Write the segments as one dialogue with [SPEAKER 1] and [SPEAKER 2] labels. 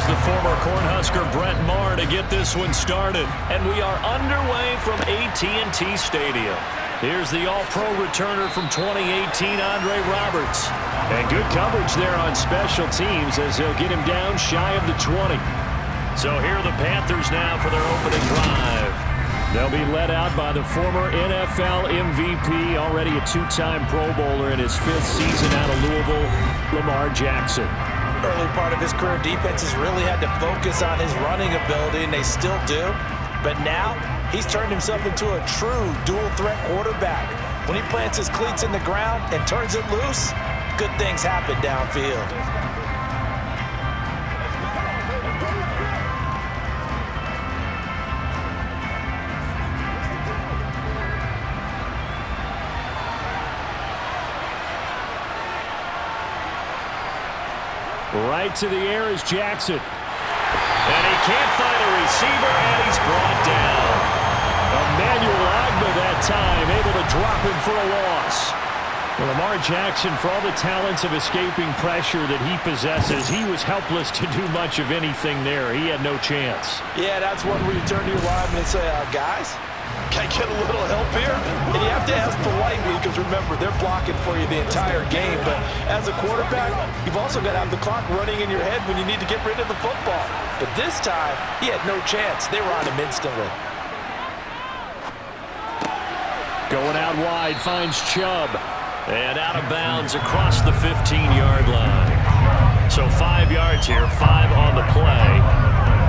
[SPEAKER 1] the former Cornhusker Brett Maher to get this one started. And we are underway from AT&T Stadium. Here's the All-Pro returner from 2018, Andre Roberts. And good coverage there on special teams as he'll get him down shy of the 20. So here are the Panthers now for their opening drive. They'll be led out by the former NFL MVP, already a two-time Pro Bowler in his 5th season out of Louisville, Lamar Jackson.
[SPEAKER 2] Early part of his career, defenses really had to focus on his running ability, and they still do. But now, he's turned himself into a true dual-threat quarterback. When he plants his cleats in the ground and turns it loose, good things happen downfield.
[SPEAKER 1] Right to the air is Jackson. And he can't find a receiver, and he's brought down. Emmanuel Agba that time, able to drop him for a loss. Well, Lamar Jackson, for all the talents of escaping pressure that he possesses, he was helpless to do much of anything there. He had no chance.
[SPEAKER 2] Yeah, that's one where you turn to your lineman and say, guys, can I get a little help here? And you have to ask politely because, remember, they're blocking for you the entire game. But as a quarterback, you've also got to have the clock running in your head when you need to get rid of the football. But this time, he had no chance. They were on him instantly.
[SPEAKER 1] Going out wide, finds Chubb. And out of bounds across the 15-yard line. So 5 yards here, 5 on the play.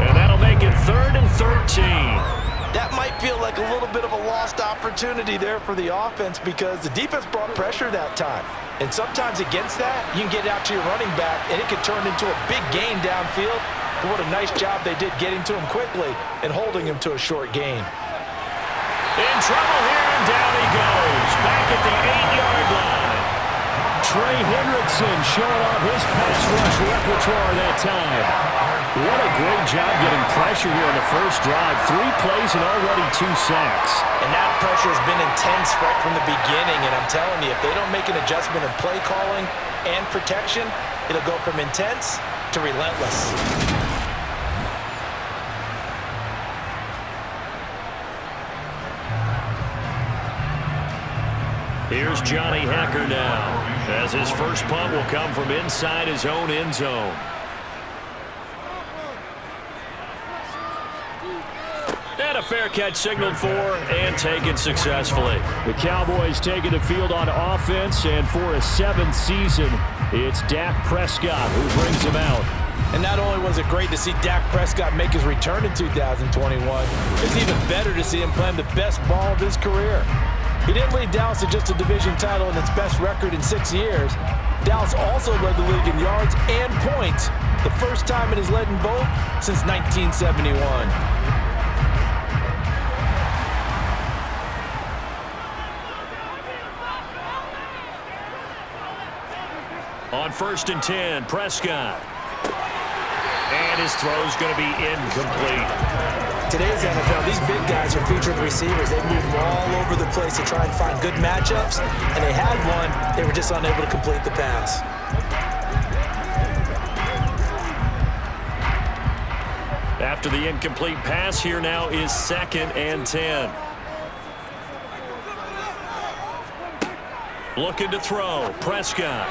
[SPEAKER 1] And that'll make it 3rd and 13.
[SPEAKER 2] That might feel like a little bit of a lost opportunity there for the offense because the defense brought pressure that time. And sometimes against that, you can get out to your running back, and it can turn into a big gain downfield. But what a nice job they did getting to him quickly and holding him to a short gain.
[SPEAKER 1] In trouble here, and down he goes. Back at the 8-yard line. Trey Hendrickson showing off his pass rush repertoire that time. What a great job getting pressure here in the first drive. 3 plays and already 2 sacks.
[SPEAKER 2] And that pressure has been intense right from the beginning. And I'm telling you, if they don't make an adjustment in play calling and protection, it'll go from intense to relentless.
[SPEAKER 1] Here's Johnny Hacker now, as his first punt will come from inside his own end zone. And a fair catch signaled for and taken successfully. The Cowboys taking the field on offense, and for a 7th season, it's Dak Prescott who brings him out.
[SPEAKER 2] And not only was it great to see Dak Prescott make his return in 2021, it's even better to see him playing the best ball of his career. He didn't lead Dallas to just a division title and its best record in 6 years. Dallas also led the league in yards and points, the first time it has led in both since 1971.
[SPEAKER 1] On 1st and 10, Prescott. And his throw's going to be incomplete.
[SPEAKER 2] Today's NFL, these big guys are featured receivers. They move all over the place to try and find good matchups, and they had one. They were just unable to complete the pass.
[SPEAKER 1] After the incomplete pass, here now is 2nd and 10. Looking to throw, Prescott.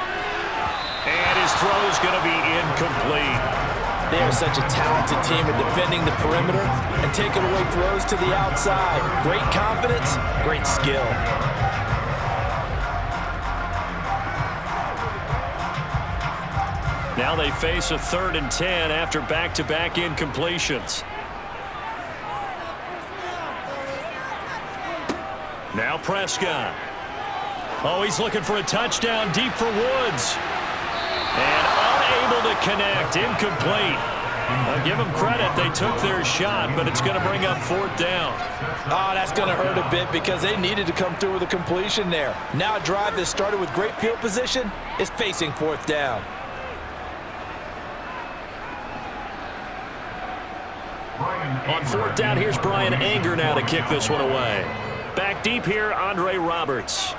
[SPEAKER 1] And his throw's going to be incomplete.
[SPEAKER 2] They are such a talented team at defending the perimeter and taking away throws to the outside. Great confidence, great skill.
[SPEAKER 1] Now they face a 3rd and 10 after back-to-back incompletions. Now Prescott. Oh, he's looking for a touchdown deep for Woods. And unable to connect, incomplete. I'll give them credit, they took their shot, but it's going to bring up 4th down.
[SPEAKER 2] Oh, that's going to hurt a bit because they needed to come through with a completion there. Now a drive that started with great field position is facing 4th down.
[SPEAKER 1] On 4th down, here's Brian Anger now to kick this one away. Back deep here, Andre Roberts.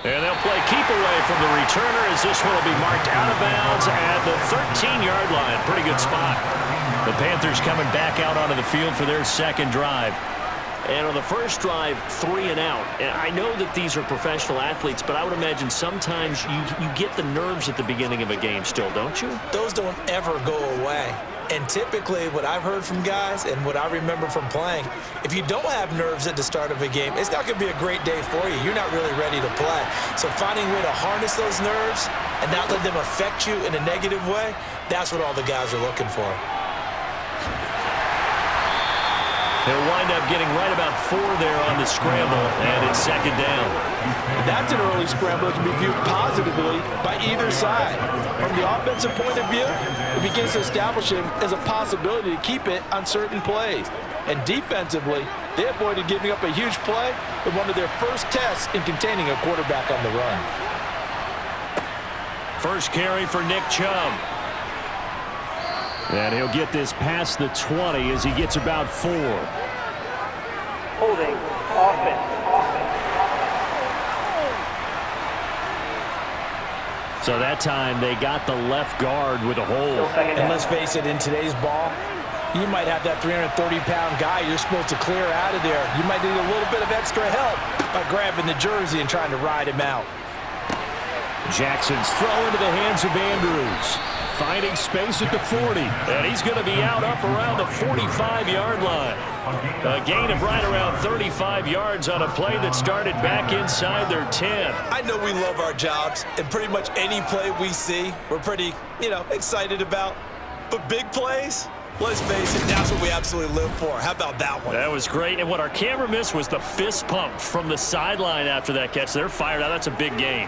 [SPEAKER 1] And they'll play keep breakaway from the returner as this one will be marked out of bounds at the 13-yard line. Pretty good spot. The Panthers coming back out onto the field for their second drive. And on the first drive, 3 and out. And I know that these are professional athletes, but I would imagine sometimes you get the nerves at the beginning of a game still, don't you?
[SPEAKER 2] Those don't ever go away. And typically what I've heard from guys and what I remember from playing, if you don't have nerves at the start of a game, it's not going to be a great day for you. You're not really ready to play. So finding a way to harness those nerves and not let them affect you in a negative way, that's what all the guys are looking for.
[SPEAKER 1] They'll wind up getting right about 4 there on the scramble, and it's second down.
[SPEAKER 2] That's an early scramble that can be viewed positively by either side. From the offensive point of view, it begins to establish him as a possibility to keep it on certain plays. And defensively, they avoided giving up a huge play with one of their first tests in containing a quarterback on the run.
[SPEAKER 1] First carry for Nick Chubb. And he'll get this past the 20 as he gets about 4.
[SPEAKER 3] Holding, offense.
[SPEAKER 1] So that time they got the left guard with a hold.
[SPEAKER 2] And let's face it, in today's ball, you might have that 330-pound guy you're supposed to clear out of there. You might need a little bit of extra help by grabbing the jersey and trying to ride him out.
[SPEAKER 1] Jackson's throw into the hands of Andrews. Finding space at the 40, and he's going to be out up around the 45-yard line. A gain of right around 35 yards on a play that started back inside their 10.
[SPEAKER 2] I know we love our jobs, and pretty much any play we see, we're pretty, excited about. But big plays, let's face it, that's what we absolutely live for. How about that one?
[SPEAKER 1] That was great, and what our camera missed was the fist pump from the sideline after that catch. They're fired out. That's a big gain.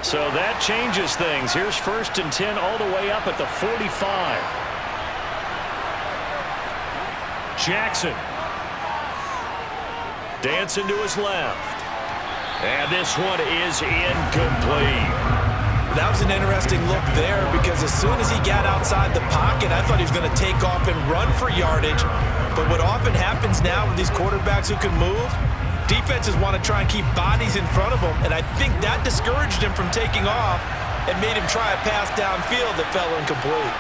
[SPEAKER 1] So that changes things. Here's 1st and 10 all the way up at the 45. Jackson. Dancing to his left. And this one is incomplete.
[SPEAKER 2] That was an interesting look there because as soon as he got outside the pocket, I thought he was going to take off and run for yardage. But what often happens now with these quarterbacks who can move, defenses want to try and keep bodies in front of them, and I think that discouraged him from taking off and made him try a pass downfield that fell incomplete.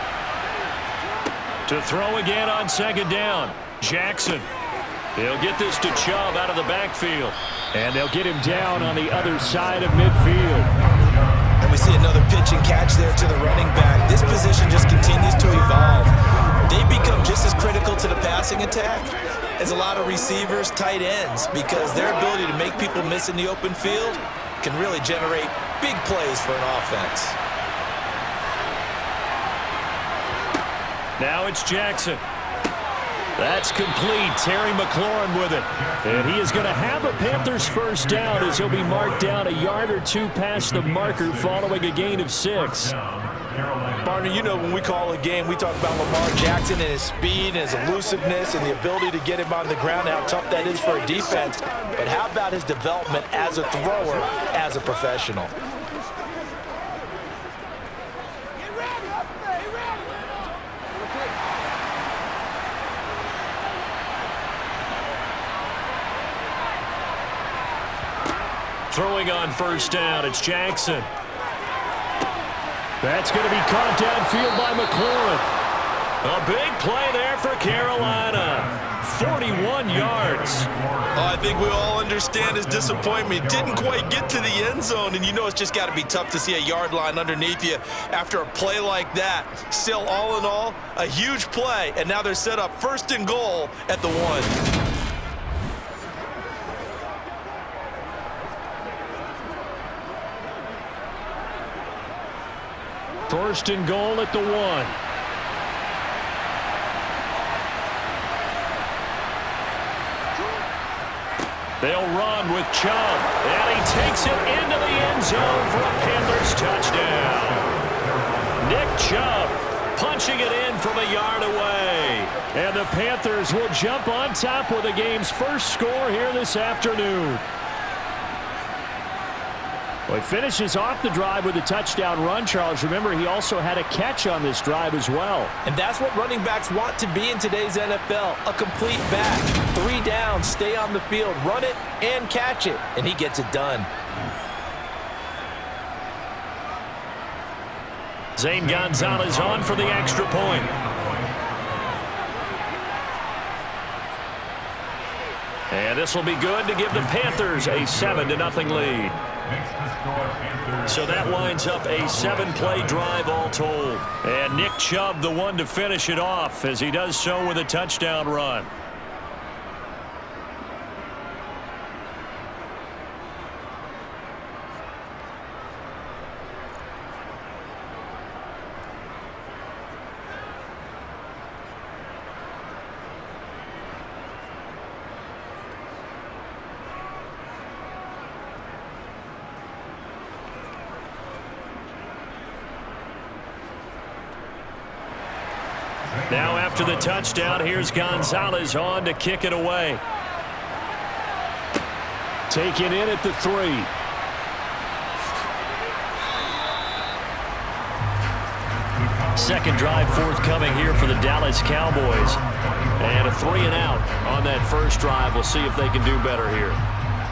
[SPEAKER 1] To throw again on second down, Jackson. They'll get this to Chubb out of the backfield, and they'll get him down on the other side of midfield.
[SPEAKER 2] And we see another pitch and catch there to the running back. This position just continues to evolve. They become just as critical to the passing attack as a lot of receivers, tight ends, because their ability to make people miss in the open field can really generate big plays for an offense.
[SPEAKER 1] Now it's Jackson. That's complete. Terry McLaurin with it. And he is going to have a Panthers first down as he'll be marked down a yard or 2 past the marker following a gain of 6.
[SPEAKER 2] Barney, when we call a game, we talk about Lamar Jackson and his speed and his elusiveness and the ability to get him on the ground, how tough that is for a defense. But how about his development as a thrower, as a professional?
[SPEAKER 1] Throwing on first down, it's Jackson. That's going to be caught downfield by McLaurin. A big play there for Carolina. 41 yards.
[SPEAKER 2] I think we all understand his disappointment. Didn't quite get to the end zone, and it's just got to be tough to see a yard line underneath you after a play like that. Still, all in all, a huge play, and now they're set up 1st and goal at the 1.
[SPEAKER 1] 1st and goal at the 1. They'll run with Chubb, and he takes it into the end zone for a Panthers touchdown. Nick Chubb punching it in from a yard away. And the Panthers will jump on top with the game's first score here this afternoon. Well, he finishes off the drive with a touchdown run, Charles. Remember, he also had a catch on this drive as well.
[SPEAKER 2] And that's what running backs want to be in today's NFL, a complete back. 3 downs, stay on the field, run it, and catch it. And he gets it done.
[SPEAKER 1] Zane Gonzalez on for the extra point. And this will be good to give the Panthers a 7-0 lead. So that winds up a 7-play drive all told. And Nick Chubb the one to finish it off as he does so with a touchdown run. Now after the touchdown, here's Gonzalez on to kick it away. Taken in at the 3. Second drive forthcoming here for the Dallas Cowboys. And a 3-and-out on that first drive. We'll see if they can do better here.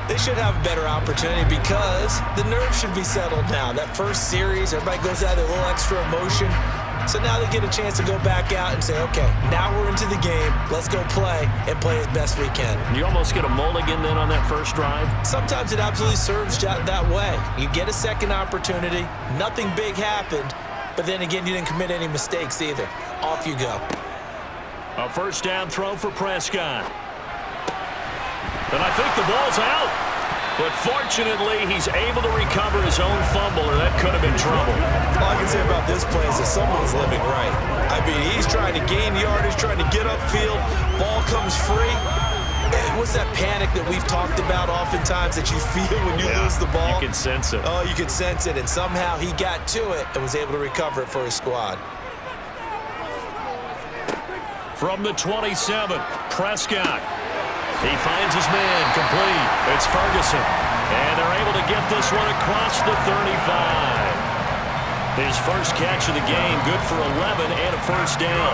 [SPEAKER 2] They should have a better opportunity because the nerves should be settled now. That first series, everybody goes out with a little extra emotion. So now they get a chance to go back out and say, okay, now we're into the game. Let's go play and play as best we can.
[SPEAKER 1] You almost get a mulligan then on that first drive?
[SPEAKER 2] Sometimes it absolutely serves that way. You get a second opportunity. Nothing big happened. But then again, you didn't commit any mistakes either. Off you go.
[SPEAKER 1] A first down throw for Prescott. And I think the ball's out. But fortunately, he's able to recover his own fumble, or that could have been trouble.
[SPEAKER 2] All I can say about this play is that someone's living right. I mean, he's trying to gain yardage, trying to get upfield. Ball comes free. What's that panic that we've talked about oftentimes that you feel when you lose the ball?
[SPEAKER 1] You can sense it.
[SPEAKER 2] Oh, you can sense it. And somehow he got to it and was able to recover it for his squad.
[SPEAKER 1] From the 27, Prescott. He finds his man complete. It's Ferguson. And they're able to get this one across the 35. His first catch of the game, good for 11 and a first down.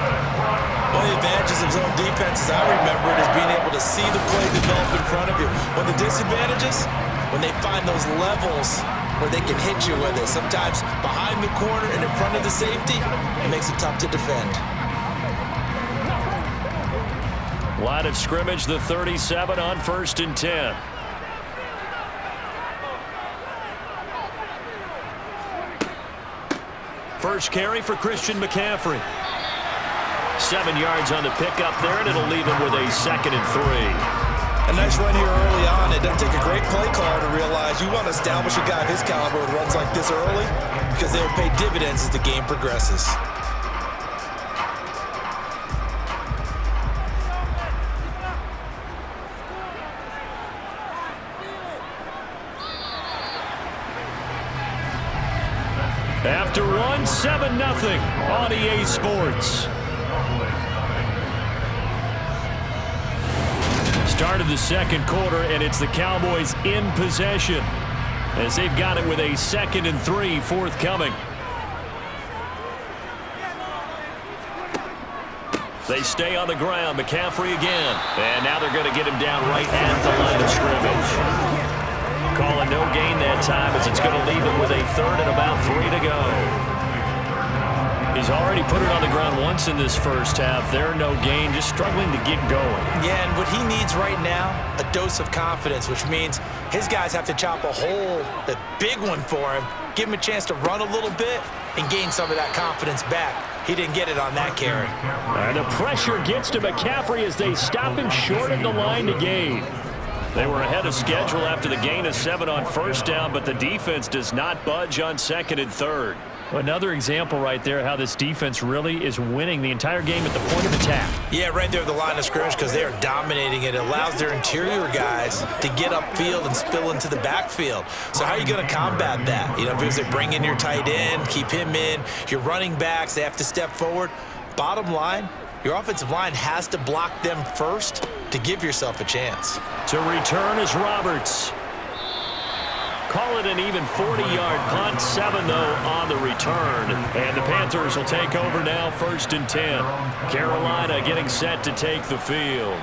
[SPEAKER 2] One of the advantages of zone defense, as I remember it, is being able to see the play develop in front of you. One of the disadvantages, when they find those levels where they can hit you with it. Sometimes behind the corner and in front of the safety, it makes it tough to defend.
[SPEAKER 1] Line of scrimmage, the 37 on 1st and 10. First carry for Christian McCaffrey. 7 yards on the pickup there, and it'll leave him with a 2nd and 3.
[SPEAKER 2] A nice run here early on. It doesn't take a great play caller to realize you want to establish a guy of his caliber with runs like this early because they'll pay dividends as the game progresses.
[SPEAKER 1] After one, 7-0 on EA Sports. Start of the second quarter, and it's the Cowboys in possession as they've got it with a 2nd and 3 forthcoming. They stay on the ground. McCaffrey again. And now they're going to get him down right at the line of scrimmage. Calling no gain that time as it's going to leave him with a 3rd and about 3 to go. He's already put it on the ground once in this first half. There, no gain, just struggling to get going. Yeah,
[SPEAKER 2] and what he needs right now, a dose of confidence, which means his guys have to chop a hole, a big one for him, give him a chance to run a little bit and gain some of that confidence back. He didn't get it on that carry.
[SPEAKER 1] And the pressure gets to McCaffrey as they stop him short of the line to gain. They were ahead of schedule after the gain of 7 on first down, but the defense does not budge on 2nd and 3rd. Another example right there how this defense really is winning the entire game at the point of attack.
[SPEAKER 2] Yeah, right there at the line of scrimmage because they are dominating it. It allows their interior guys to get upfield and spill into the backfield. So how are you going to combat that? You know, because they bring in your tight end, keep him in, your running backs, they have to step forward. Bottom line, your offensive line has to block them first to give yourself a chance.
[SPEAKER 1] To return is Roberts. Call it an even 40-yard punt. 7, though, on the return. And the Panthers will take over now, 1st and 10. Carolina getting set to take the field.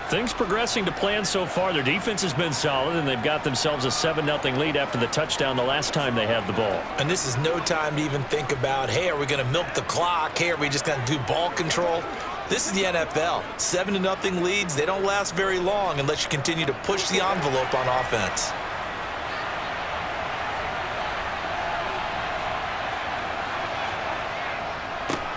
[SPEAKER 1] Things progressing to plan so far. Their defense has been solid, and they've got themselves a 7-0 lead after the touchdown the last time they had the ball.
[SPEAKER 2] And this is no time to even think about, hey, are we going to milk the clock? Hey, are we just going to do ball control? This is the NFL. 7-0 leads, they don't last very long unless you continue to push the envelope on offense.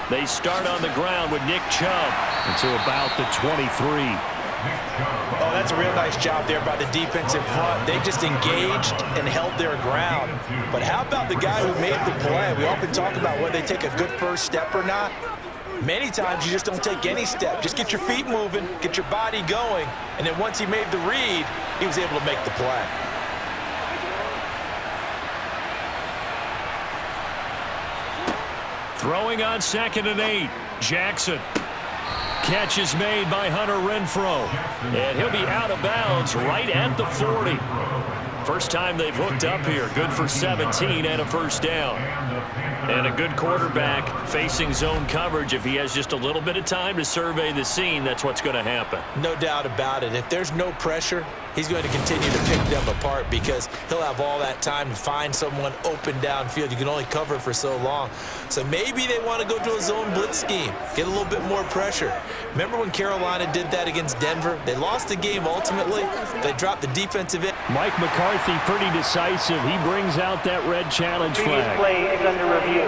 [SPEAKER 1] They start on the ground with Nick Chubb until about the 23.
[SPEAKER 2] Oh, that's a real nice job there by the defensive front. They just engaged and held their ground. But how about the guy who made the play? We often talk about whether they take a good first step or not. Many times you just don't take any step. Just get your feet moving, get your body going, and then once he made the read, he was able to make the play.
[SPEAKER 1] Throwing on 2nd and 8. Jackson. Catch is made by Hunter Renfrow. And he'll be out of bounds right at the 40. First time they've hooked up here. Good for 17 and a first down. And a good quarterback facing zone coverage. If he has just a little bit of time to survey the scene, that's what's going to happen.
[SPEAKER 2] No doubt about it. If there's no pressure, he's going to continue to pick them apart because he'll have all that time to find someone open downfield. You can only cover for so long. So maybe they want to go to a zone blitz scheme, get a little bit more pressure. Remember when Carolina did that against Denver? They lost the game ultimately. They dropped the defensive end.
[SPEAKER 1] Mike McCarthy pretty decisive. He brings out that red challenge flag.
[SPEAKER 3] Play is under review.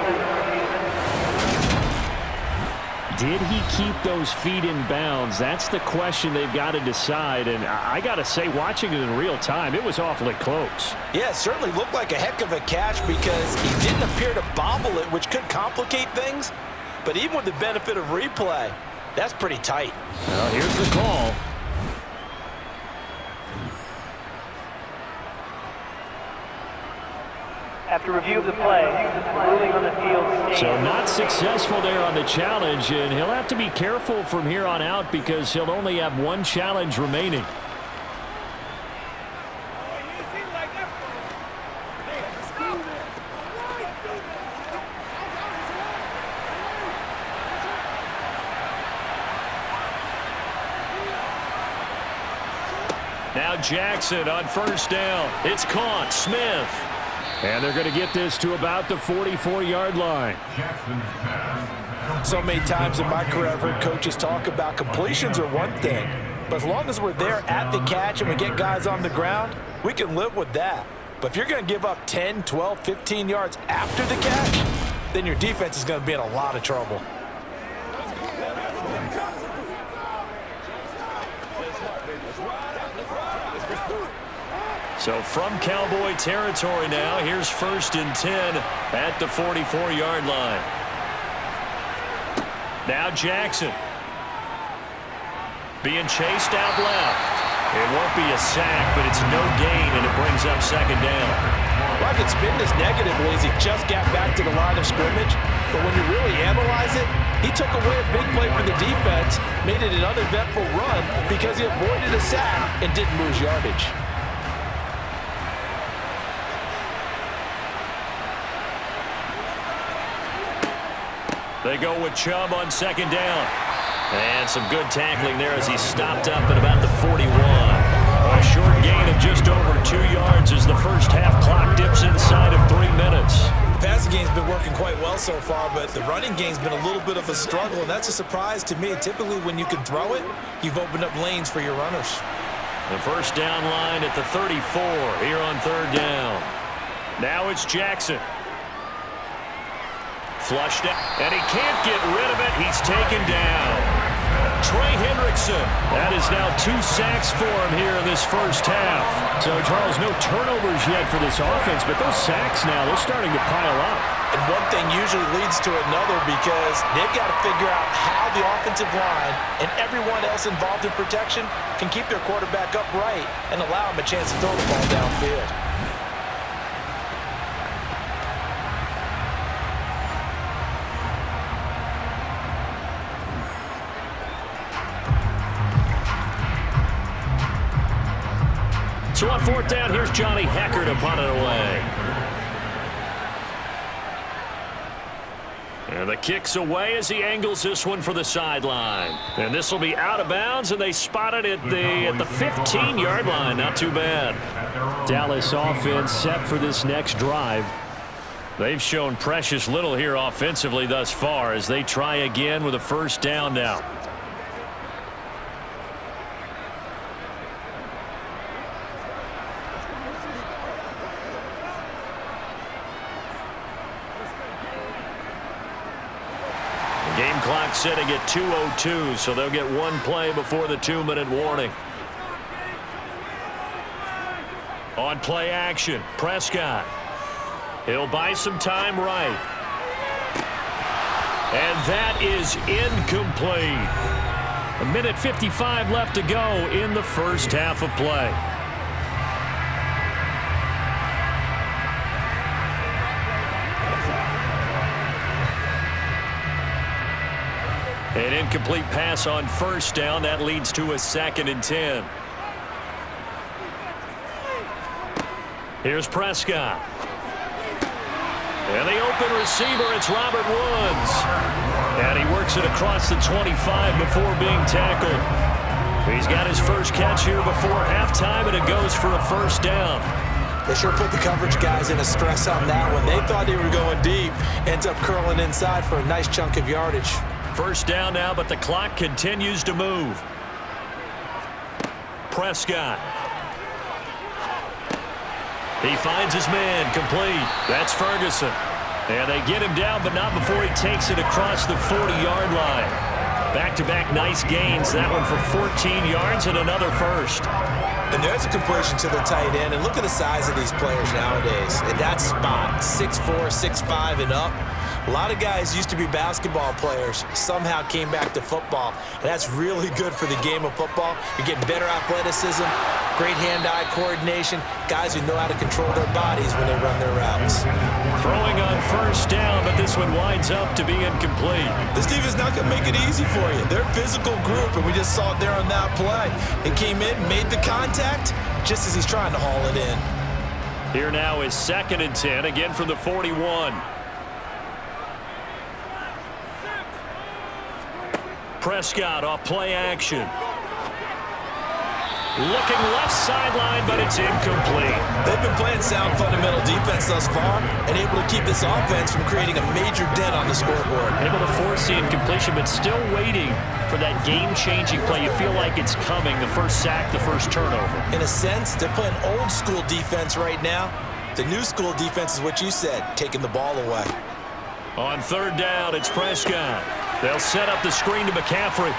[SPEAKER 1] Did he keep those feet in bounds? That's the question they've got to decide. And I got to say, watching it in real time, it was awfully close.
[SPEAKER 2] Yeah, it certainly looked like a heck of a catch because he didn't appear to bobble it, which could complicate things. But even with the benefit of replay, that's pretty tight.
[SPEAKER 1] Well, here's the call.
[SPEAKER 3] After review of the play, ruling on the field stands.
[SPEAKER 1] So not successful there on the challenge, and he'll have to be careful from here on out because he'll only have one challenge remaining. Now Jackson on first down. It's caught. Smith. And they're going to get this to about the 44-yard line.
[SPEAKER 2] So many times in my career, I've heard coaches talk about completions are one thing. But as long as we're there at the catch and we get guys on the ground, we can live with that. But if you're going to give up 10, 12, 15 yards after the catch, then your defense is going to be in a lot of trouble.
[SPEAKER 1] So from Cowboy territory now, here's 1st and 10 at the 44-yard line. Now Jackson. Being chased out left. It won't be a sack, but it's no gain, and it brings up 2nd down.
[SPEAKER 2] Well, I could spin this negatively as he just got back to the line of scrimmage. But when you really analyze it, he took away a big play for the defense, made it an uneventful run because he avoided a sack and didn't lose yardage.
[SPEAKER 1] They go with Chubb on 2nd down. And some good tackling there as he stopped up at about the 41. A short gain of just over 2 yards as the first half clock dips inside of 3 minutes.
[SPEAKER 2] The passing game's been working quite well so far, but the running game's been a little bit of a struggle, and that's a surprise to me. Typically, when you can throw it, you've opened up lanes for your runners.
[SPEAKER 1] The first down line at the 34 here on 3rd down. Now it's Jackson. Flushed out, and he can't get rid of it. He's taken down. Trey Hendrickson. That is now 2 sacks for him here in this first half. So, Charles, no turnovers yet for this offense, but those sacks now, they're starting to pile up.
[SPEAKER 2] And one thing usually leads to another because they've got to figure out how the offensive line and everyone else involved in protection can keep their quarterback upright and allow him a chance to throw the ball downfield.
[SPEAKER 1] So on 4th down, here's Johnny Hecker to punt it away. And the kick's away as he angles this one for the sideline. And this will be out of bounds, and they spot it at the 15-yard line. Not too bad. Dallas offense set for this next drive. They've shown precious little here offensively thus far as they try again with a first down now. Game clock sitting at 2:02, so they'll get one play before the 2-minute warning. On play action, Prescott. He'll buy some time right. And that is incomplete. 1:55 left to go in the first half of play. An incomplete pass on first down. That leads to a 2nd and 10. Here's Prescott. And the open receiver, it's Robert Woods. And he works it across the 25 before being tackled. He's got his first catch here before halftime, and it goes for a first down.
[SPEAKER 2] They sure put the coverage guys in a stress on that one. They thought they were going deep. Ends up curling inside for a nice chunk of yardage.
[SPEAKER 1] First down now, but the clock continues to move. Prescott. He finds his man, complete. That's Ferguson. And they get him down, but not before he takes it across the 40-yard line. Back-to-back nice gains. That one for 14 yards and another first.
[SPEAKER 2] And there's a completion to the tight end. And look at the size of these players nowadays. In that spot, 6'4", 6'5", and up. A lot of guys used to be basketball players, somehow came back to football. And that's really good for the game of football. You're getting better athleticism, great hand-eye coordination, guys who know how to control their bodies when they run their routes.
[SPEAKER 1] Throwing on first down, but this one winds up to be incomplete.
[SPEAKER 2] This team is not going to make it easy for you. They're a physical group, and we just saw it there on that play. They came in, made the contact, just as he's trying to haul it in.
[SPEAKER 1] Here now is 2nd and 10, again from the 41. Prescott off play action. Looking left sideline, but it's incomplete.
[SPEAKER 2] They've been playing sound fundamental defense thus far and able to keep this offense from creating a major dent on the scoreboard.
[SPEAKER 1] Able to force the incompletion, but still waiting for that game-changing play. You feel like it's coming, the first sack, the first turnover.
[SPEAKER 2] In a sense, they're playing old-school defense right now. The new school defense is what you said, taking the ball away.
[SPEAKER 1] On 3rd down, it's Prescott. They'll set up the screen to McCaffrey.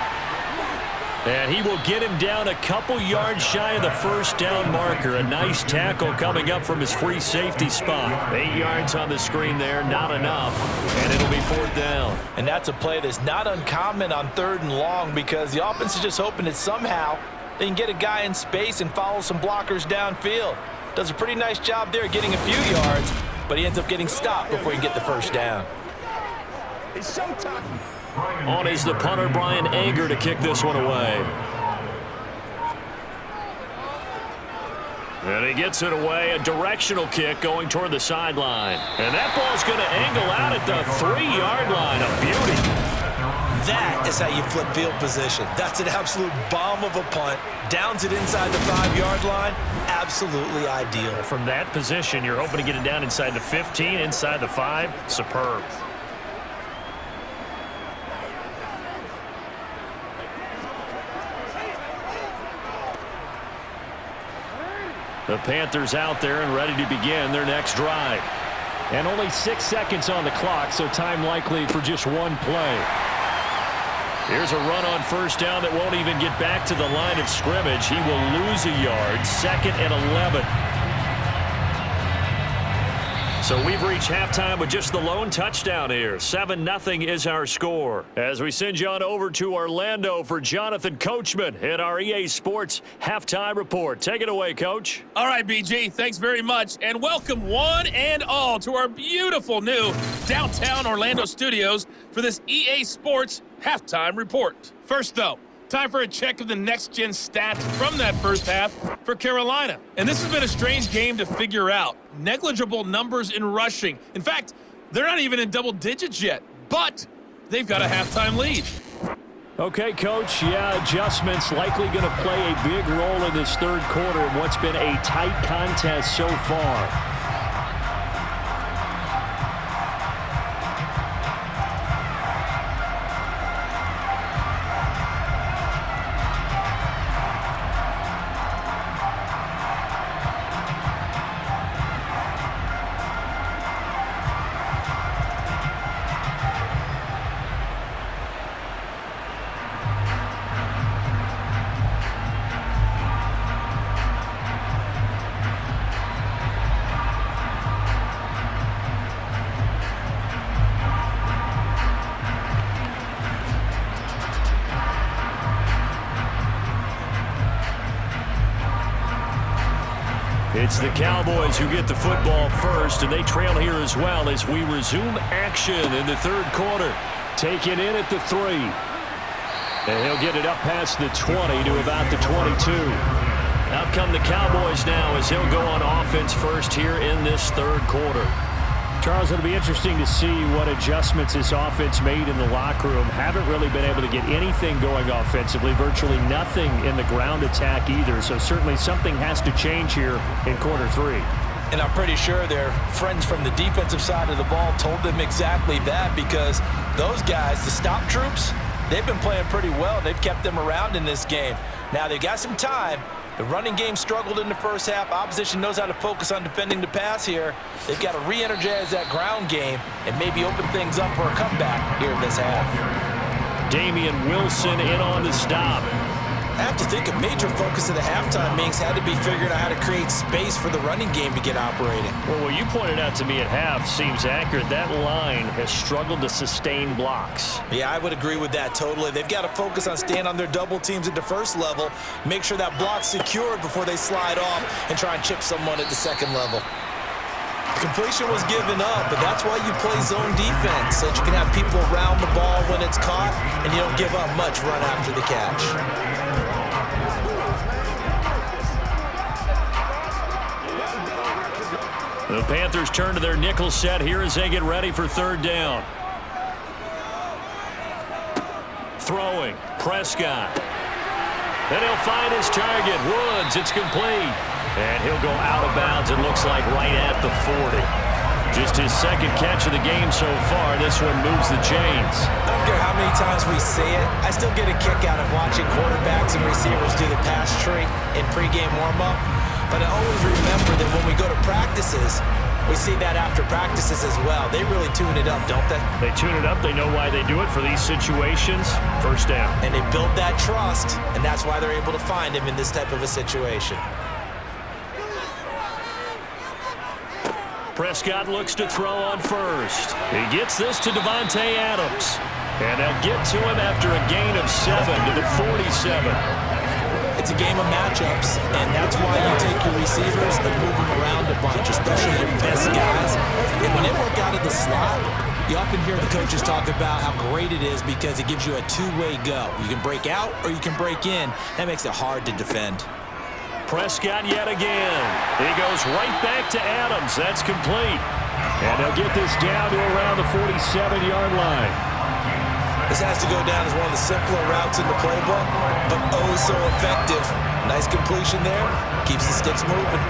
[SPEAKER 1] And he will get him down a couple yards shy of the first down marker. A nice tackle coming up from his free safety spot. 8 yards on the screen there, not enough. And it'll be 4th down.
[SPEAKER 2] And that's a play that's not uncommon on 3rd and long because the offense is just hoping that somehow they can get a guy in space and follow some blockers downfield. Does a pretty nice job there getting a few yards, but he ends up getting stopped before he can get the first down.
[SPEAKER 3] It's showtime.
[SPEAKER 1] On is the punter, Brian Ager, to kick this one away. And he gets it away, a directional kick going toward the sideline. And that ball's going to angle out at the 3-yard line. A beauty.
[SPEAKER 2] That is how you flip field position. That's an absolute bomb of a punt. Downs it inside the 5-yard line. Absolutely ideal.
[SPEAKER 1] From that position, you're hoping to get it down inside the 15, inside the 5. Superb. The Panthers out there and ready to begin their next drive. And only 6 seconds on the clock, so time likely for just one play. Here's a run on first down that won't even get back to the line of scrimmage. He will lose a yard, 2nd and 11. So we've reached halftime with just the lone touchdown here. 7-0 is our score. As we send you on over to Orlando for Jonathan Coachman at our EA Sports Halftime Report. Take it away, Coach.
[SPEAKER 4] All right, BG, thanks very much. And welcome one and all to our beautiful new downtown Orlando studios for this EA Sports Halftime Report. First, though, time for a check of the next-gen stats from that first half for Carolina. And this has been a strange game to figure out. Negligible numbers in rushing. In fact, they're not even in double digits yet. but they've got a halftime lead.
[SPEAKER 1] Okay, Coach, yeah, adjustments likely going to play a big role in this third quarter in what's been a tight contest so far. It's the Cowboys who get the football first, and they trail here as well as we resume action in the third quarter. Taken in at the 3. And he'll get it up past the 20 to about the 22. Out come the Cowboys now as he'll go on offense first here in this third quarter. Charles, it'll be interesting to see what adjustments this offense made in the locker room. Haven't really been able to get anything going offensively, virtually nothing in the ground attack either. So certainly something has to change here in quarter 3.
[SPEAKER 2] And I'm pretty sure their friends from the defensive side of the ball told them exactly that, because those guys, the stop troops, they've been playing pretty well. They've kept them around in this game. Now they've got some time. The running game struggled in the first half. Opposition knows how to focus on defending the pass here. They've got to re-energize that ground game and maybe open things up for a comeback here in this half.
[SPEAKER 1] Damian Wilson in on the stop.
[SPEAKER 2] I have to think a major focus of the halftime meetings had to be figuring out how to create space for the running game to get operating.
[SPEAKER 1] Well, what you pointed out to me at half seems accurate. That line has struggled to sustain blocks.
[SPEAKER 2] Yeah, I would agree with that totally. They've got to focus on staying on their double teams at the first level, make sure that block's secured before they slide off and try and chip someone at the second level. Completion was given up, but that's why you play zone defense, so that you can have people around the ball when it's caught and you don't give up much run after the catch.
[SPEAKER 1] The Panthers turn to their nickel set here as they get ready for third down. Throwing, Prescott. Then he'll find his target, Woods. It's complete. And he'll go out of bounds, it looks like, right at the 40. Just his second catch of the game so far. This one moves the chains.
[SPEAKER 2] I don't care how many times we say it, I still get a kick out of watching quarterbacks and receivers do the pass tree in pregame warm-up. But I always remember that when we go to practices, we see that after practices as well. They really tune it up, don't they?
[SPEAKER 1] They tune it up. They know why they do it for these situations. First down.
[SPEAKER 2] And they build that trust, and that's why they're able to find him in this type of a situation.
[SPEAKER 1] Prescott looks to throw on first. He gets this to Davante Adams. And they'll get to him after a gain of 7 to the 47.
[SPEAKER 2] It's a game of matchups, and that's why you take your receivers and move them around a bunch, especially your best guys. And when they work out of the slot, you often hear the coaches talk about how great it is because it gives you a two-way go. You can break out or you can break in. That makes it hard to defend.
[SPEAKER 1] Prescott yet again. He goes right back to Adams. That's complete. And they'll get this down to around the 47-yard line.
[SPEAKER 2] This has to go down as one of the simpler routes in the playbook, but oh so effective. Nice completion there. Keeps the sticks moving.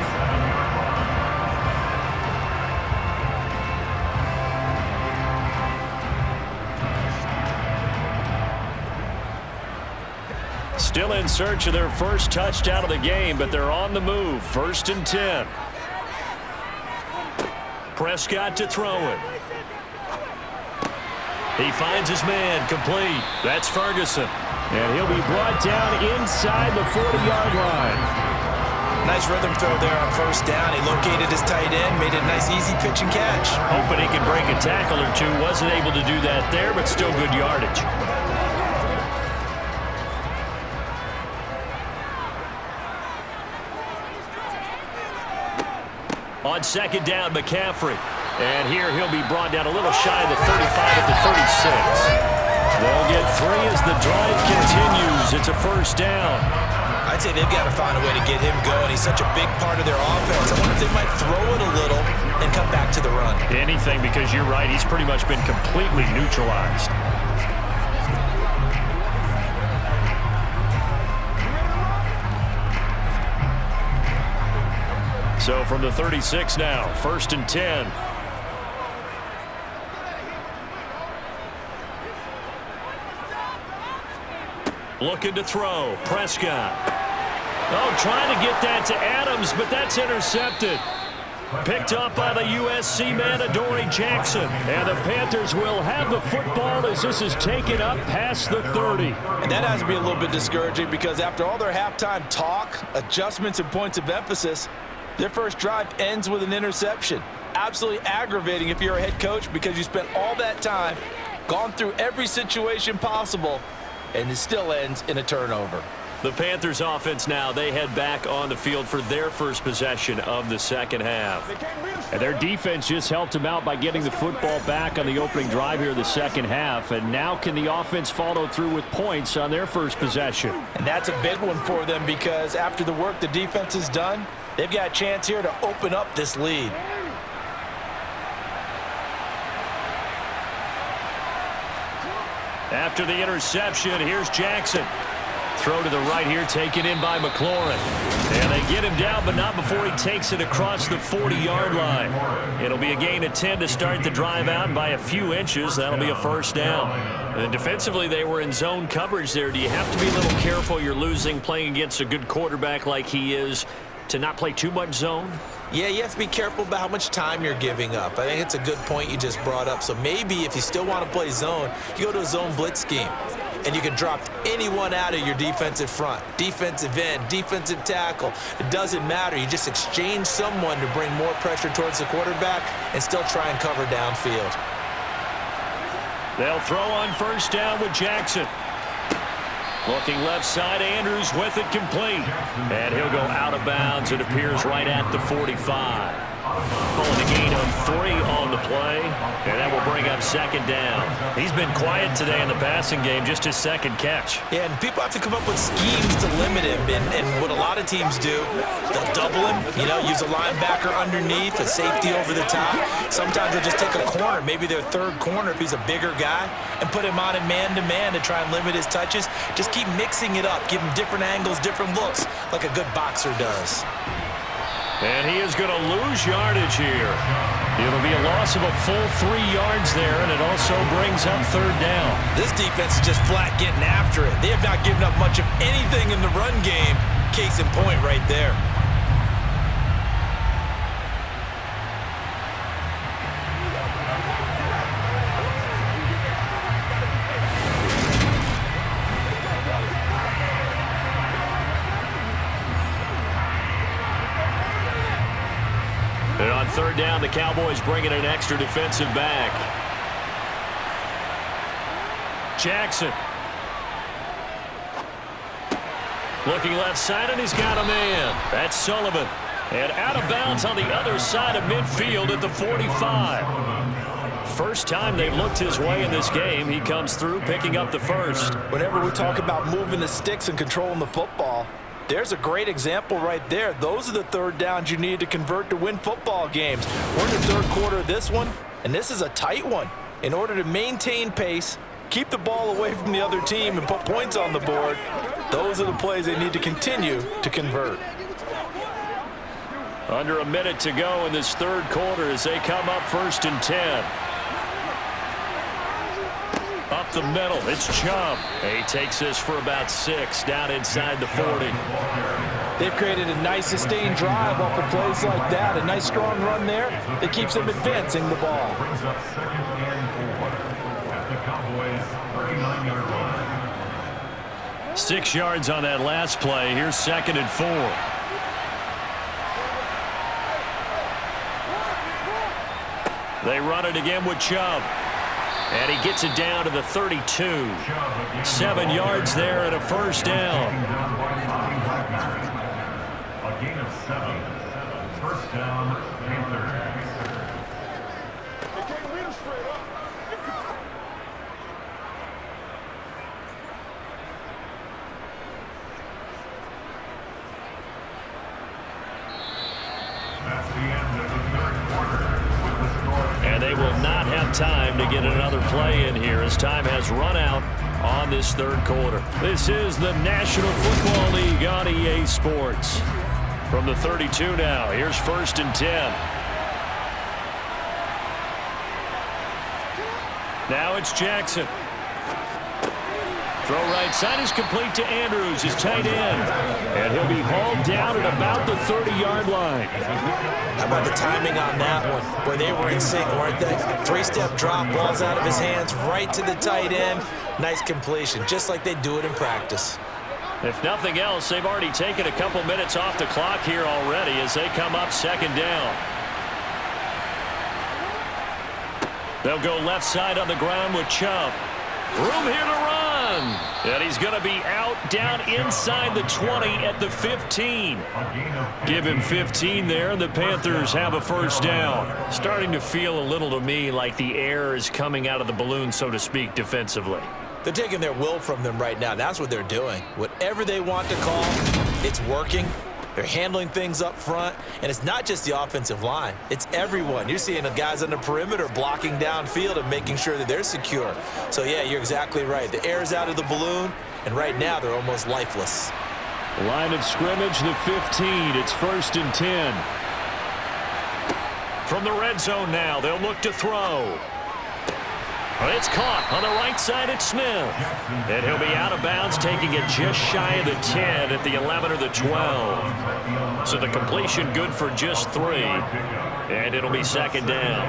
[SPEAKER 1] Still in search of their first touchdown of the game, but they're on the move. 1st and 10. Prescott to throw it. He finds his man, complete. That's Ferguson. And he'll be brought down inside the 40-yard line.
[SPEAKER 2] Nice rhythm throw there on first down. He located his tight end, made a nice easy pitch and catch.
[SPEAKER 1] Hoping he can break a tackle or two. Wasn't able to do that there, but still good yardage. On second down, McCaffrey. And here he'll be brought down a little shy of the 35 at the 36. They'll get 3 as the drive continues. It's a first down.
[SPEAKER 2] I'd say they've got to find a way to get him going. He's such a big part of their offense. I wonder if they might throw it a little and come back to the run.
[SPEAKER 1] Anything, because you're right, he's pretty much been completely neutralized. So from the 36 now, 1st and 10. Looking to throw. Prescott. Oh, trying to get that to Adams, but that's intercepted. Picked up by the USC man, Adoree Jackson. And the Panthers will have the football as this is taken up past the 30.
[SPEAKER 2] And that has to be a little bit discouraging because after all their halftime talk, adjustments, and points of emphasis, their first drive ends with an interception. Absolutely aggravating if you're a head coach because you spent all that time, gone through every situation possible, and it still ends in a turnover.
[SPEAKER 1] The Panthers offense now, they head back on the field for their first possession of the second half.
[SPEAKER 5] And their defense just helped them out by getting the football back on the opening drive here in the second half. And now can the offense follow through with points on their first possession?
[SPEAKER 2] And that's a big one for them because after the work the defense has done, they've got a chance here to open up this lead.
[SPEAKER 1] After the interception, here's Jackson. Throw to the right here, taken in by McLaurin. And they get him down, but not before he takes it across the 40-yard line. It'll be a gain of 10 to start the drive out by a few inches. That'll be a first down. And defensively, they were in zone coverage there. Do you have to be a little careful? You're losing, playing against a good quarterback like he is, to not play too much zone?
[SPEAKER 2] Yeah, you have to be careful about how much time you're giving up. I think it's a good point you just brought up. So maybe if you still want to play zone, you go to a zone blitz scheme. And you can drop anyone out of your defensive front, defensive end, defensive tackle. It doesn't matter. You just exchange someone to bring more pressure towards the quarterback and still try and cover downfield.
[SPEAKER 1] They'll throw on first down with Jackson. Looking left side, Andrews with it complete. And he'll go out of bounds. It appears right at the 45. Pulling a gain of 3 on the play, and that will bring up second down. He's been quiet today in the passing game, just his second catch.
[SPEAKER 2] Yeah, and people have to come up with schemes to limit him, and what a lot of teams do, they'll double him, use a linebacker underneath, a safety over the top. Sometimes they'll just take a corner, maybe their third corner if he's a bigger guy, and put him on a man-to-man to try and limit his touches. Just keep mixing it up, give him different angles, different looks, like a good boxer does.
[SPEAKER 1] And he is going to lose yardage here. It'll be a loss of a full 3 yards there, and it also brings up third down.
[SPEAKER 2] This defense is just flat getting after it. They have not given up much of anything in the run game. Case in point right there.
[SPEAKER 1] And on third down, the Cowboys bring in an extra defensive back. Jackson. Looking left side, and he's got a man. That's Sullivan. And out of bounds on the other side of midfield at the 45. First time they've looked his way in this game. He comes through, picking up the first.
[SPEAKER 2] Whenever we talk about moving the sticks and controlling the football, there's a great example right there. Those are the third downs you need to convert to win football games. We're in the third quarter of this one, and this is a tight one. In order to maintain pace, keep the ball away from the other team, and put points on the board, those are the plays they need to continue to convert.
[SPEAKER 1] Under a minute to go in this third quarter as they come up 1st and 10. Up the middle, it's Chubb. He takes this for about 6 down inside the 40.
[SPEAKER 2] They've created a nice sustained drive off of plays like that. A nice strong run there that keeps them advancing the ball.
[SPEAKER 1] 6 yards on that last play. Here's 2nd and 4. They run it again with Chubb. And he gets it down to the 32. 7 yards there and a first down.
[SPEAKER 6] A gain of 7. First down, Panthers. That's the end of the third quarter.
[SPEAKER 1] they will not have time to get another play in here as time has run out on this third quarter. This is the National Football League on EA Sports. From the 32 now, here's 1st and 10. Now it's Jackson. Throw right side is complete to Andrews, his tight end. And he'll be hauled down at about the 30-yard line.
[SPEAKER 2] How about the timing on that one? Boy, they were in sync, weren't they? 3-step drop, balls out of his hands, right to the tight end. Nice completion, just like they do it in practice.
[SPEAKER 1] If nothing else, they've already taken a couple minutes off the clock here already as they come up 2nd down. They'll go left side on the ground with Chubb. Room here to run. And he's going to be out down inside the 20 at the 15. Give him 15 there, and the Panthers have a 1st down. Starting to feel a little to me like the air is coming out of the balloon, so to speak, defensively.
[SPEAKER 2] They're taking their will from them right now. That's what they're doing. Whatever they want to call, it's working. They're handling things up front, and it's not just the offensive line. It's everyone. You're seeing the guys on the perimeter blocking downfield and making sure that they're secure. So, yeah, you're exactly right. The air's out of the balloon, and right now they're almost lifeless.
[SPEAKER 5] Line of scrimmage, the 15. It's 1st and 10.
[SPEAKER 1] From the red zone now, they'll look to throw. It's caught on the right side at Smith. And he'll be out of bounds, taking it just shy of the 10 at the 11 or the 12. So the completion good for just 3. And it'll be 2nd down.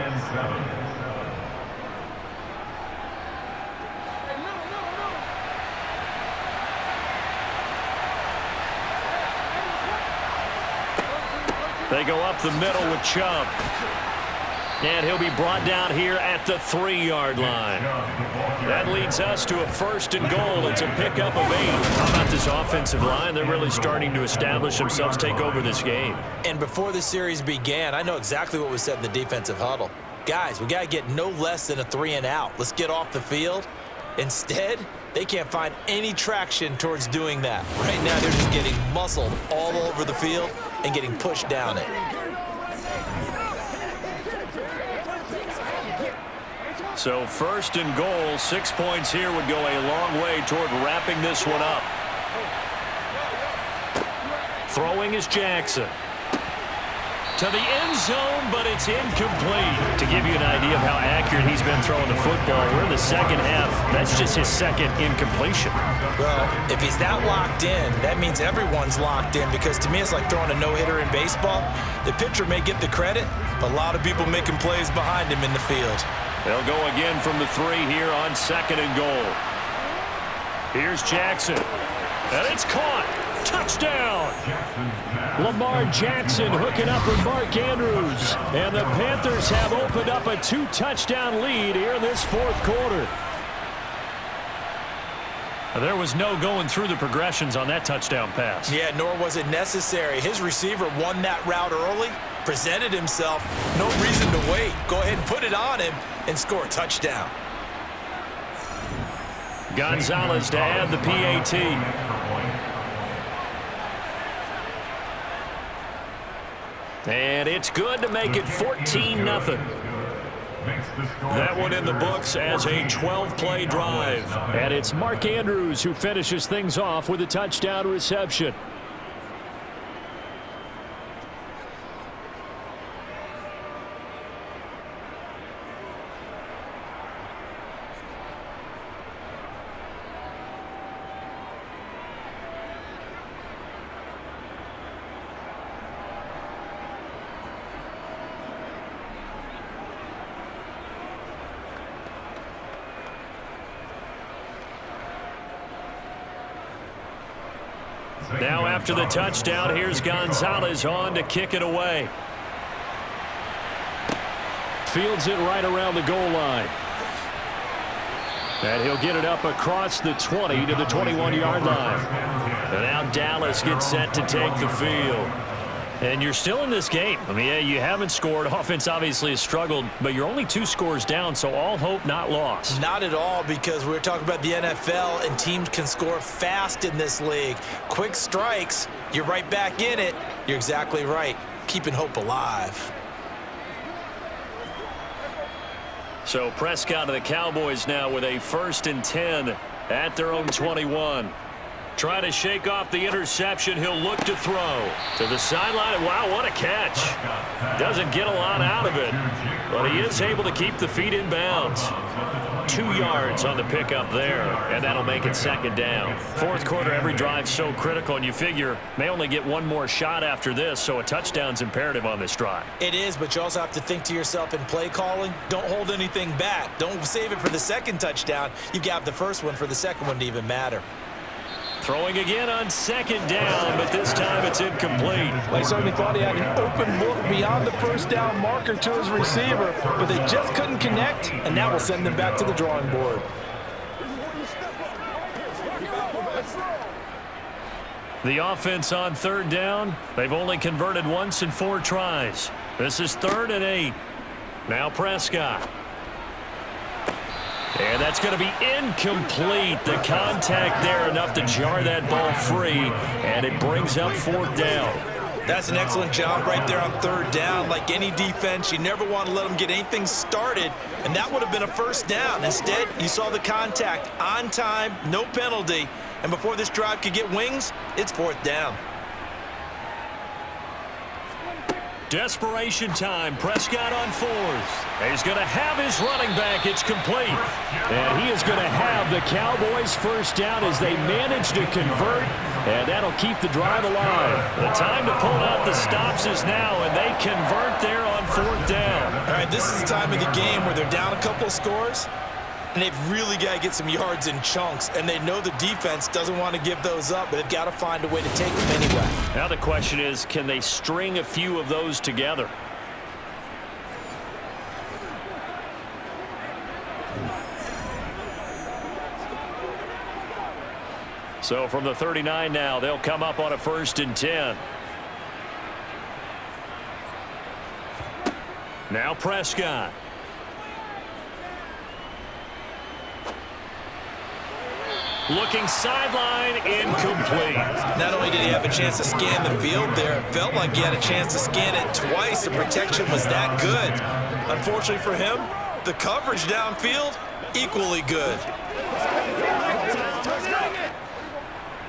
[SPEAKER 1] They go up the middle with Chubb. And he'll be brought down here at the 3-yard line. That leads us to a 1st and goal. It's a pickup of 8. How about this offensive line? They're really starting to establish themselves, take over this game.
[SPEAKER 2] And before the series began, I know exactly what was said in the defensive huddle. Guys, we got to get no less than a 3 and out. Let's get off the field. Instead, they can't find any traction towards doing that. Right now, they're just getting muscled all over the field and getting pushed down it.
[SPEAKER 1] So 1st and goal, 6 points here would go a long way toward wrapping this one up. Throwing is Jackson. To the end zone, but it's incomplete. To give you an idea of how accurate he's been throwing the football, we're in the 2nd half. That's just his 2nd incompletion.
[SPEAKER 2] Well, if he's that locked in, that means everyone's locked in, because to me it's like throwing a no-hitter in baseball. The pitcher may get the credit, but a lot of people making plays behind him in the field.
[SPEAKER 1] They'll go again from the 3 here on 2nd and goal. Here's Jackson. And it's caught. Touchdown. Lamar Jackson hooking up with Mark Andrews. And the Panthers have opened up a 2-touchdown lead here in this 4th quarter. There was no going through the progressions on that touchdown pass.
[SPEAKER 2] Yeah, nor was it necessary. His receiver won that route early, presented himself, no reason to wait. Go ahead and put it on him and score a touchdown.
[SPEAKER 1] Gonzalez to add the PAT. And it's good to make it 14-0. That one in the books as a 12-play drive.
[SPEAKER 5] And it's Mark Andrews who finishes things off with a touchdown reception.
[SPEAKER 1] Now after the touchdown, here's Gonzalez on to kick it away.
[SPEAKER 5] Fields it right around the goal line. And he'll get it up across the 20 to the 21-yard line.
[SPEAKER 1] And now Dallas gets set to take the field. And you're still in this game. I mean, yeah, you haven't scored. Offense obviously has struggled, but you're only 2 scores down, so all hope not lost.
[SPEAKER 2] Not at all, because we're talking about the NFL, and teams can score fast in this league. Quick strikes, you're right back in it. You're exactly right. Keeping hope alive.
[SPEAKER 1] So Prescott of the Cowboys now with a 1st and 10 at their own 21. Trying to shake off the interception. He'll look to throw to the sideline. Wow, what a catch. Doesn't get a lot out of it, but he is able to keep the feet in bounds. 2 yards on the pickup there, and that'll make it 2nd down. 4th quarter, every drive so critical, and you figure may only get one more shot after this, so a touchdown's imperative on this drive.
[SPEAKER 2] It is, but you also have to think to yourself in play calling, don't hold anything back. Don't save it for the 2nd touchdown. You've got the 1st one for the 2nd one to even matter.
[SPEAKER 1] Throwing again on 2nd down, but this time it's incomplete.
[SPEAKER 2] Well, he certainly thought he had an open look beyond the 1st down marker to his receiver, but they just couldn't connect, and that will send them back to the drawing board.
[SPEAKER 1] The offense on 3rd down, they've only converted once in 4 tries. This is 3rd and 8. Now Prescott. And that's going to be incomplete. The contact there enough to jar that ball free, and it brings up 4th down.
[SPEAKER 2] That's an excellent job right there on 3rd down. Like any defense, you never want to let them get anything started, and that would have been a 1st down. Instead, you saw the contact on time, no penalty, and before this drive could get wings, it's 4th down.
[SPEAKER 1] Desperation time. Prescott on 4th. He's going to have his running back. It's complete.
[SPEAKER 5] And he is going to have the Cowboys 1st down as they manage to convert, and that'll keep the drive alive.
[SPEAKER 1] The time to pull out the stops is now, and they convert there on 4th down.
[SPEAKER 2] All right, this is the time of the game where they're down a couple of scores, and they've really got to get some yards in chunks, and they know the defense doesn't want to give those up, but they've got to find a way to take them anyway.
[SPEAKER 1] Now the question is, can they string a few of those together? So from the 39 now, they'll come up on a 1st and 10. Now Prescott. Looking sideline, incomplete.
[SPEAKER 2] Not only did he have a chance to scan the field there, it felt like he had a chance to scan it twice. The protection was that good. Unfortunately for him, the coverage downfield, equally good.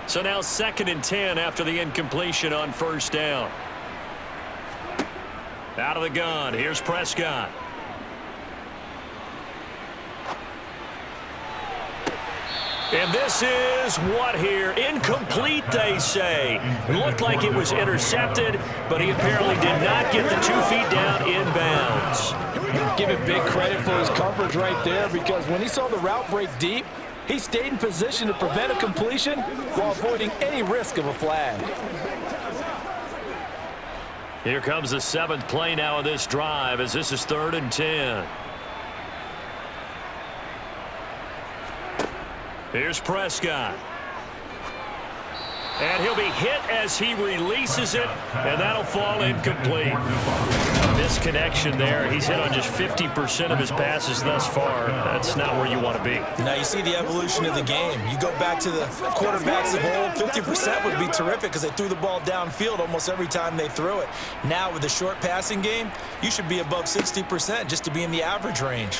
[SPEAKER 1] So now 2nd and 10 after the incompletion on 1st down. Out of the gun, here's Prescott. And this is what here? Incomplete, they say. It looked like it was intercepted, but he apparently did not get the 2 feet down inbounds.
[SPEAKER 2] Give it big credit for his coverage right there, because when he saw the route break deep, he stayed in position to prevent a completion while avoiding any risk of a flag.
[SPEAKER 1] Here comes the 7th play now of this drive, as this is 3rd and 10. Here's Prescott. And he'll be hit as he releases it, and that'll fall incomplete. Misconnection there. He's hit on just 50% of his passes thus far. That's not where you want to be.
[SPEAKER 2] Now you see the evolution of the game. You go back to the quarterbacks of old, 50% would be terrific because they threw the ball downfield almost every time they threw it. Now with the short passing game, you should be above 60% just to be in the average range.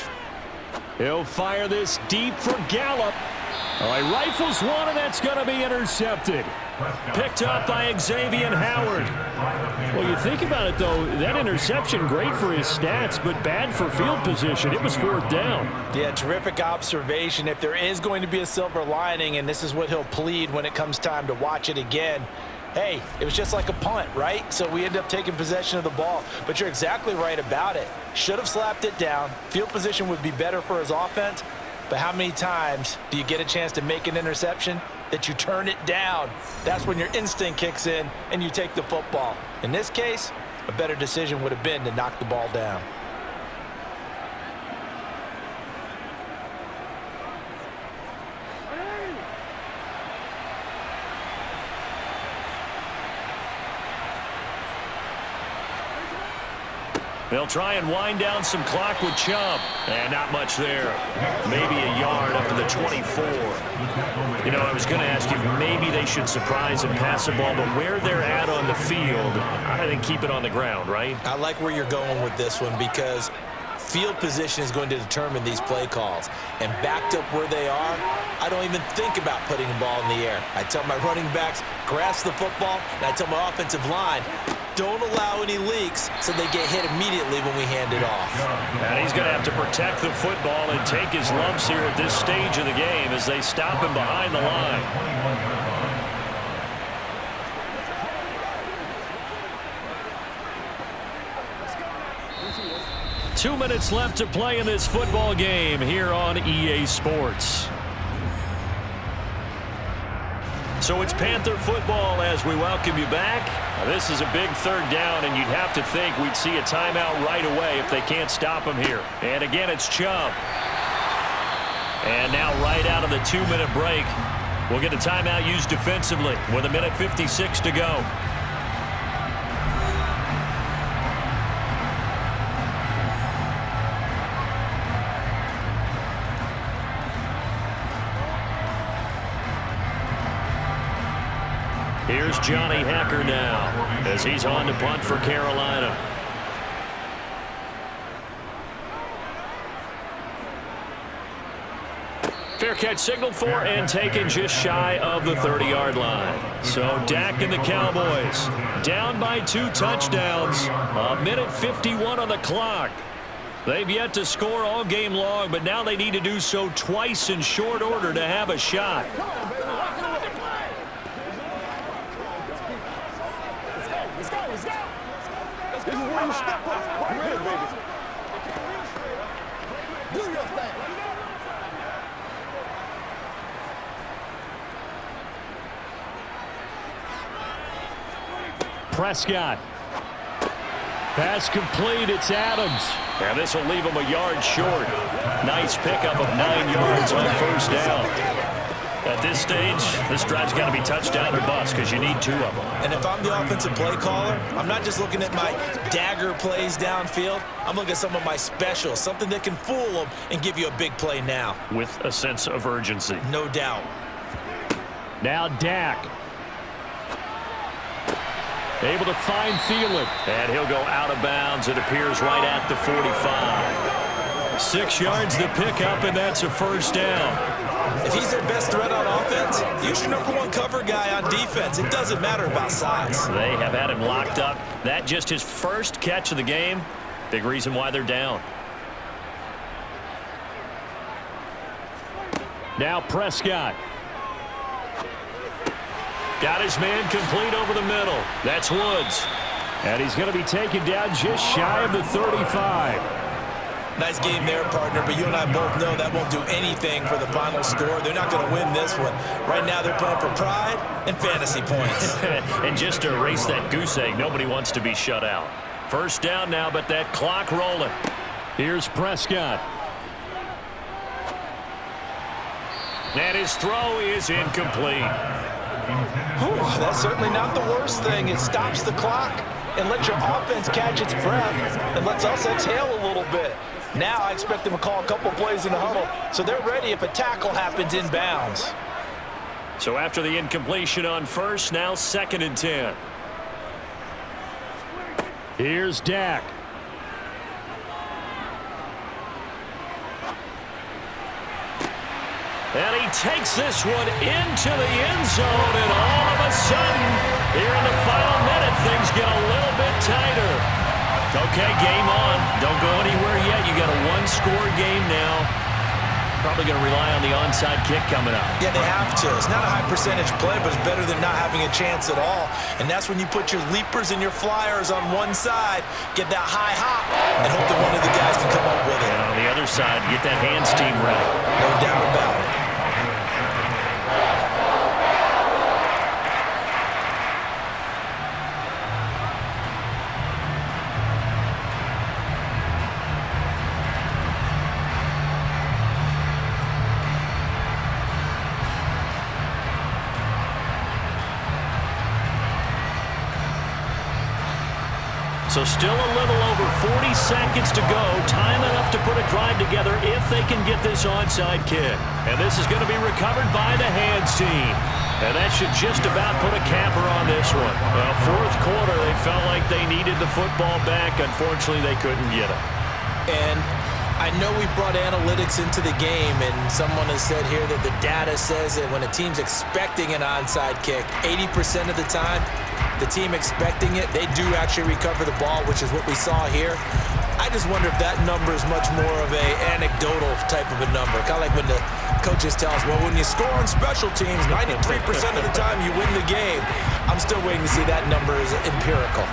[SPEAKER 5] He'll fire this deep for Gallup. All right, rifles one, and that's going to be intercepted.
[SPEAKER 1] Picked up by Xavier Howard.
[SPEAKER 5] Well, you think about it, though, that interception, great for his stats, but bad for field position. It was 4th down.
[SPEAKER 2] Yeah, terrific observation. If there is going to be a silver lining, and this is what he'll plead when it comes time to watch it again, hey, it was just like a punt, right? So we end up taking possession of the ball. But you're exactly right about it. Should have slapped it down. Field position would be better for his offense. But how many times do you get a chance to make an interception that you turn it down? That's when your instinct kicks in and you take the football. In this case, a better decision would have been to knock the ball down.
[SPEAKER 1] They'll try and wind down some clock with Chubb. And not much there. Maybe a yard up to the 24. You know, I was going to ask you, maybe they should surprise and pass the ball, but where they're at on the field, I think keep it on the ground, right?
[SPEAKER 2] I like where you're going with this one because Field position is going to determine these play calls. And backed up where they are, I don't even think about putting the ball in the air. I tell my running backs, grasp the football, and I tell my offensive line, don't allow any leaks so they get hit immediately when we hand it off.
[SPEAKER 1] And he's going to have to protect the football and take his lumps here at this stage of the game as they stop him behind the line. 2 minutes left to play in this football game here on EA Sports. So it's Panther football as we welcome you back. Now, this is a big third down, and you'd have to think we'd see a timeout right away if they can't stop him here. And again, it's Chubb. And now right out of the 2-minute break, we'll get a timeout used defensively with 1:56 to go. Here's Johnny Hacker now as he's on to punt for Carolina. Fair catch signaled for and taken just shy of the 30-yard line. So Dak and the Cowboys down by 2 touchdowns. 1:51 on the clock. They've yet to score all game long, but now they need to do so twice in short order to have a shot. Prescott. Pass complete. It's Adams. And this will leave him a yard short. Nice pickup of 9 yards on first down. At this stage, this drive's got to be touchdown or bust because you need 2 of them.
[SPEAKER 2] And if I'm the offensive play caller, I'm not just looking at my dagger plays downfield. I'm looking at some of my specials, something that can fool them and give you a big play now.
[SPEAKER 1] With a sense of urgency.
[SPEAKER 2] No doubt.
[SPEAKER 1] Now Dak. Able to find Thielen. And he'll go out of bounds. It appears right at the 45. 6 yards to pick up, and that's a first down.
[SPEAKER 2] If he's their best threat on offense, use your #1 cover guy on defense. It doesn't matter about size.
[SPEAKER 1] They have had him locked up. That just his first catch of the game. Big reason why they're down. Now Prescott. Got his man complete over the middle. That's Woods. And he's going to be taken down just shy of the 35.
[SPEAKER 2] Nice game there, partner, but you and I both know that won't do anything for the final score. They're not going to win this one. Right now they're playing for pride and fantasy points.
[SPEAKER 1] And just to erase that goose egg, nobody wants to be shut out. First down now, but that clock rolling. Here's Prescott. And his throw is incomplete.
[SPEAKER 2] Whew, that's certainly not the worst thing. It stops the clock and lets your offense catch its breath and lets us exhale a little bit. Now I expect them to call a couple plays in the huddle so they're ready if a tackle happens inbounds.
[SPEAKER 1] So after the incompletion on first, now 2nd and 10. Here's Dak. And he takes this one into the end zone, and all of a sudden, here in the final minute, things get a little bit tighter. Okay, game on. Don't go anywhere yet. You got a 1-score game now. Probably going to rely on the onside kick coming up.
[SPEAKER 2] Yeah, they have to. It's not a high percentage play, but it's better than not having a chance at all. And that's when you put your leapers and your flyers on one side, get that high hop, and hope that one of the guys can come up with it.
[SPEAKER 1] And on the other side, get that hands team ready.
[SPEAKER 2] No doubt about it.
[SPEAKER 1] So still a little over 40 seconds to go. Time enough to put a drive together if they can get this onside kick. And this is going to be recovered by the hands team. And that should just about put a capper on this one. Well, 4th quarter, they felt like they needed the football back. Unfortunately, they couldn't get it.
[SPEAKER 2] And I know we've brought analytics into the game, and someone has said here that the data says that when a team's expecting an onside kick, 80% of the time, the team expecting it, they do actually recover the ball, which is what we saw here. I just wonder if that number is much more of a anecdotal type of a number. Kind of like when the coaches tell us, well, when you score on special teams, 93% of the time you win the game. I'm still waiting to see that number is empirical.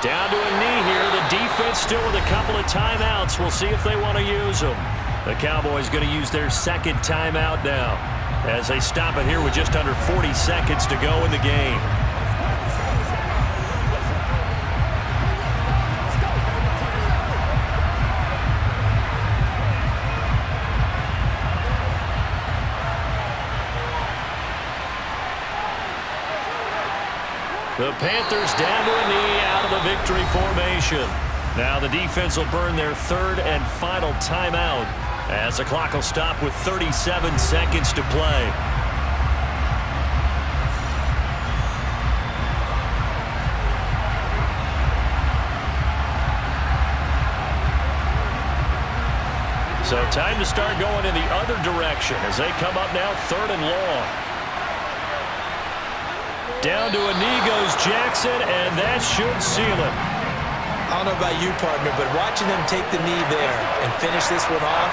[SPEAKER 5] Down to a knee here. The defense still with a couple of timeouts. We'll see if they want to use them. The Cowboys going to use their second timeout now as they stop it here with just under 40 seconds to go in the game. The Panthers down to a knee out of the victory formation. Now the defense will burn their third and final timeout as the clock will stop with 37 seconds to play. So time to start going in the other direction as they come up now third and long. Down to a knee goes Jackson, and that should seal it.
[SPEAKER 2] I don't know about you, partner, but watching them take the knee there and finish this one off,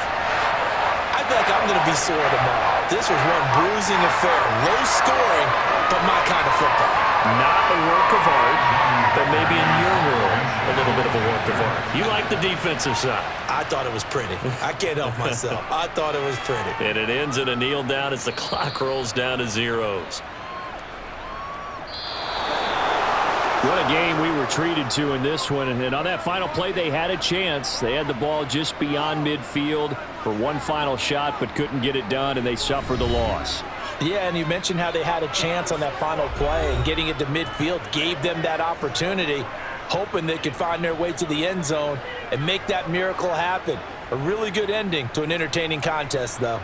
[SPEAKER 2] I feel like I'm going to be sore tomorrow. This was one bruising affair. Low scoring, but my kind of football.
[SPEAKER 5] Not a work of art, but maybe in your world, a little bit of a work of art. You like the defensive side.
[SPEAKER 2] I thought it was pretty. I can't help myself. I thought it was pretty.
[SPEAKER 5] And it ends in a kneel down as the clock rolls down to zeros. What a game we were treated to in this one. And on that final play, they had a chance. They had the ball just beyond midfield for one final shot, but couldn't get it done, and they suffered the loss.
[SPEAKER 2] Yeah, and you mentioned how they had a chance on that final play, and getting it to midfield gave them that opportunity, hoping they could find their way to the end zone and make that miracle happen. A really good ending to an entertaining contest, though.